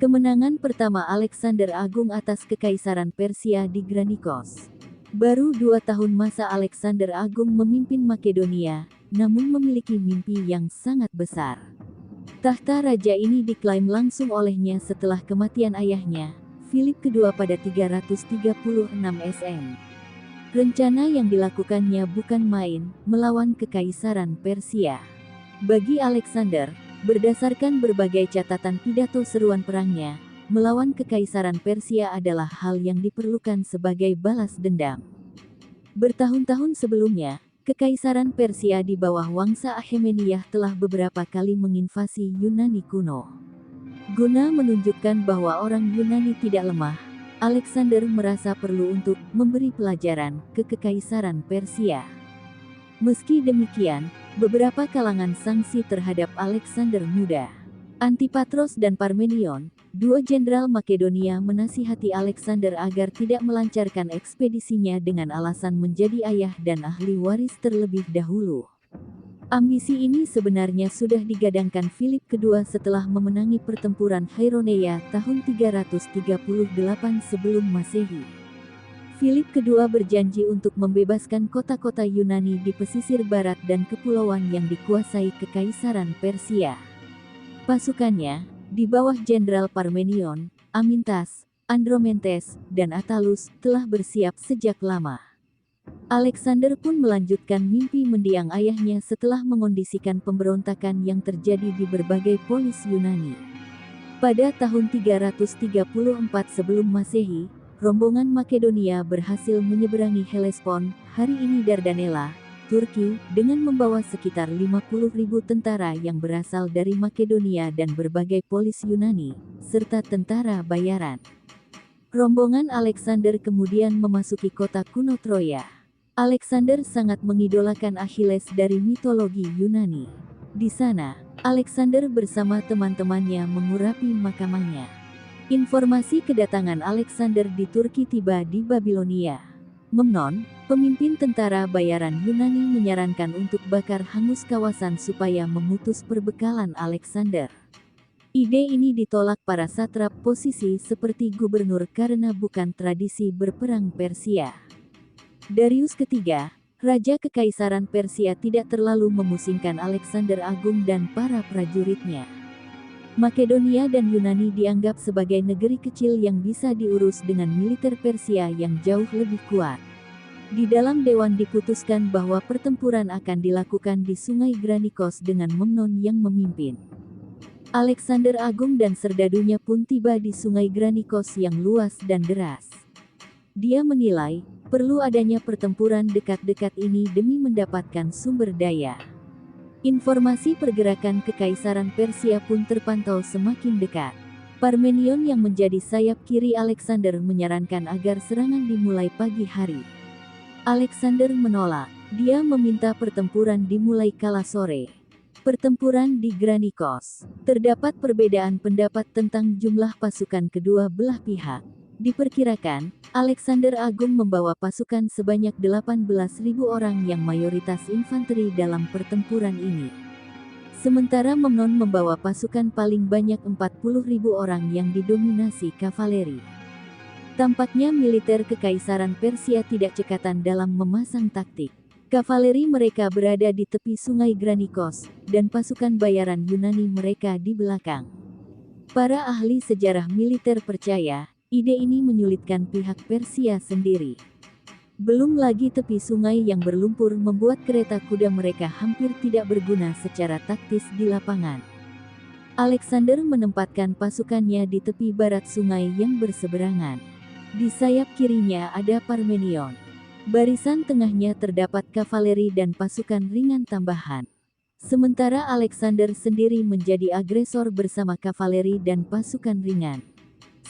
Kemenangan pertama Alexander Agung atas Kekaisaran Persia di Granikos. Baru 2 tahun masa Alexander Agung memimpin Makedonia, namun memiliki mimpi yang sangat besar. Tahta raja ini diklaim langsung olehnya setelah kematian ayahnya, Philip II pada 336 SM. Rencana yang dilakukannya bukan main, melawan Kekaisaran Persia. Bagi Alexander, berdasarkan berbagai catatan pidato seruan perangnya, melawan Kekaisaran Persia adalah hal yang diperlukan sebagai balas dendam. Bertahun-tahun sebelumnya, Kekaisaran Persia di bawah Wangsa Achaemenid telah beberapa kali menginvasi Yunani kuno. Guna menunjukkan bahwa orang Yunani tidak lemah, Alexander merasa perlu untuk memberi pelajaran ke Kekaisaran Persia. Meski demikian, beberapa kalangan sanksi terhadap Alexander muda. Antipatros dan Parmenion, dua jenderal Makedonia, menasihati Alexander agar tidak melancarkan ekspedisinya dengan alasan menjadi ayah dan ahli waris terlebih dahulu. Ambisi ini sebenarnya sudah digadangkan Philip II setelah memenangi pertempuran Chaironeia tahun 338 sebelum Masehi. Philip II berjanji untuk membebaskan kota-kota Yunani di pesisir barat dan kepulauan yang dikuasai Kekaisaran Persia. Pasukannya, di bawah Jenderal Parmenion, Amintas, Andromentes, dan Attalus, telah bersiap sejak lama. Alexander pun melanjutkan mimpi mendiang ayahnya setelah mengondisikan pemberontakan yang terjadi di berbagai polis Yunani. Pada tahun 334 sebelum Masehi, rombongan Makedonia berhasil menyeberangi Hellespont, hari ini Dardanella, Turki, dengan membawa sekitar 50.000 tentara yang berasal dari Makedonia dan berbagai polis Yunani, serta tentara bayaran. Rombongan Alexander kemudian memasuki kota kuno Troya. Alexander sangat mengidolakan Achilles dari mitologi Yunani. Di sana, Alexander bersama teman-temannya mengurapi makamannya. Informasi kedatangan Alexander di Turki tiba di Babilonia. Memnon, pemimpin tentara bayaran Yunani, menyarankan untuk bakar hangus kawasan supaya memutus perbekalan Alexander. Ide ini ditolak para satrap posisi seperti gubernur karena bukan tradisi berperang Persia. Darius III, Raja Kekaisaran Persia, tidak terlalu memusingkan Alexander Agung dan para prajuritnya. Makedonia dan Yunani dianggap sebagai negeri kecil yang bisa diurus dengan militer Persia yang jauh lebih kuat. Di dalam dewan diputuskan bahwa pertempuran akan dilakukan di Sungai Granikos dengan Memnon yang memimpin. Alexander Agung dan serdadunya pun tiba di Sungai Granikos yang luas dan deras. Dia menilai, perlu adanya pertempuran dekat-dekat ini demi mendapatkan sumber daya. Informasi pergerakan Kekaisaran Persia pun terpantau semakin dekat. Parmenion yang menjadi sayap kiri Alexander menyarankan agar serangan dimulai pagi hari. Alexander menolak. Dia meminta pertempuran dimulai kala sore. Pertempuran di Granikos. Terdapat perbedaan pendapat tentang jumlah pasukan kedua belah pihak. Diperkirakan, Alexander Agung membawa pasukan sebanyak 18.000 orang yang mayoritas infanteri dalam pertempuran ini. Sementara Memnon membawa pasukan paling banyak 40.000 orang yang didominasi kavaleri. Tampaknya militer Kekaisaran Persia tidak cekatan dalam memasang taktik. Kavaleri mereka berada di tepi Sungai Granikos, dan pasukan bayaran Yunani mereka di belakang. Para ahli sejarah militer percaya, ide ini menyulitkan pihak Persia sendiri. Belum lagi tepi sungai yang berlumpur membuat kereta kuda mereka hampir tidak berguna secara taktis di lapangan. Alexander menempatkan pasukannya di tepi barat sungai yang berseberangan. Di sayap kirinya ada Parmenion. Barisan tengahnya terdapat kavaleri dan pasukan ringan tambahan. Sementara Alexander sendiri menjadi agresor bersama kavaleri dan pasukan ringan.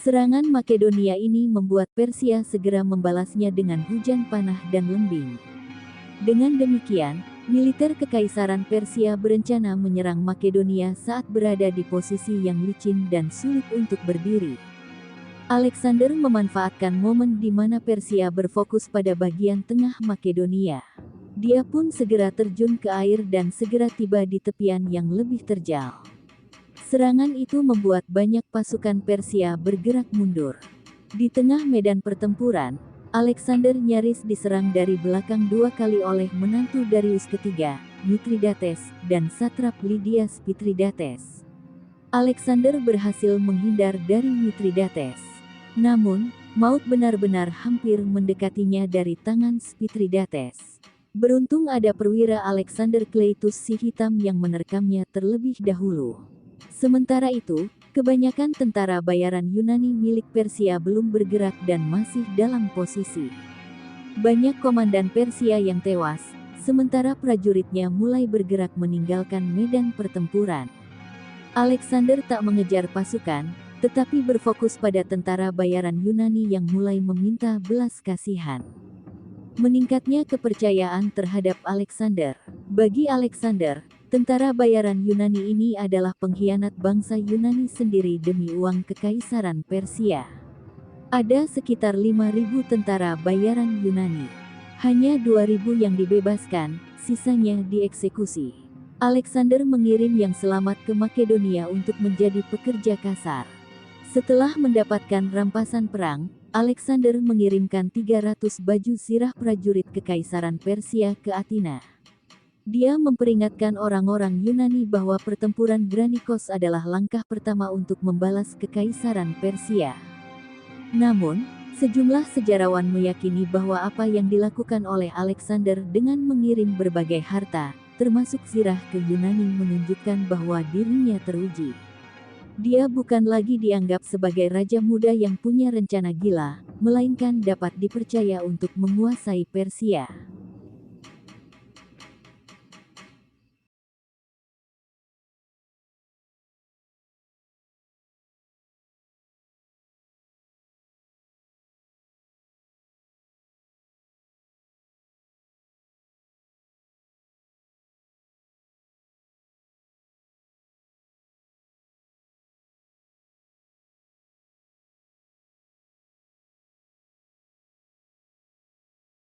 Serangan Makedonia ini membuat Persia segera membalasnya dengan hujan panah dan lembing. Dengan demikian, militer Kekaisaran Persia berencana menyerang Makedonia saat berada di posisi yang licin dan sulit untuk berdiri. Alexander memanfaatkan momen di mana Persia berfokus pada bagian tengah Makedonia. Dia pun segera terjun ke air dan segera tiba di tepian yang lebih terjal. Serangan itu membuat banyak pasukan Persia bergerak mundur. Di tengah medan pertempuran, Alexander nyaris diserang dari belakang 2 kali oleh menantu Darius ketiga, Mithridates, dan satrap Lydias Mithridates. Alexander berhasil menghindar dari Mithridates. Namun, maut benar-benar hampir mendekatinya dari tangan Mithridates. Beruntung ada perwira Alexander Cleitus si Hitam yang menerkamnya terlebih dahulu. Sementara itu, kebanyakan tentara bayaran Yunani milik Persia belum bergerak dan masih dalam posisi. Banyak komandan Persia yang tewas, sementara prajuritnya mulai bergerak meninggalkan medan pertempuran. Alexander tak mengejar pasukan, tetapi berfokus pada tentara bayaran Yunani yang mulai meminta belas kasihan. Meningkatnya kepercayaan terhadap Alexander. Bagi Alexander, tentara bayaran Yunani ini adalah pengkhianat bangsa Yunani sendiri demi uang kekaisaran Persia. Ada sekitar 5.000 tentara bayaran Yunani. Hanya 2.000 yang dibebaskan, sisanya dieksekusi. Alexander mengirim yang selamat ke Makedonia untuk menjadi pekerja kasar. Setelah mendapatkan rampasan perang, Alexander mengirimkan 300 baju zirah prajurit kekaisaran Persia ke Athena. Dia memperingatkan orang-orang Yunani bahwa pertempuran Granikos adalah langkah pertama untuk membalas kekaisaran Persia. Namun, sejumlah sejarawan meyakini bahwa apa yang dilakukan oleh Alexander dengan mengirim berbagai harta, termasuk zirah ke Yunani menunjukkan bahwa dirinya teruji. Dia bukan lagi dianggap sebagai raja muda yang punya rencana gila, melainkan dapat dipercaya untuk menguasai Persia.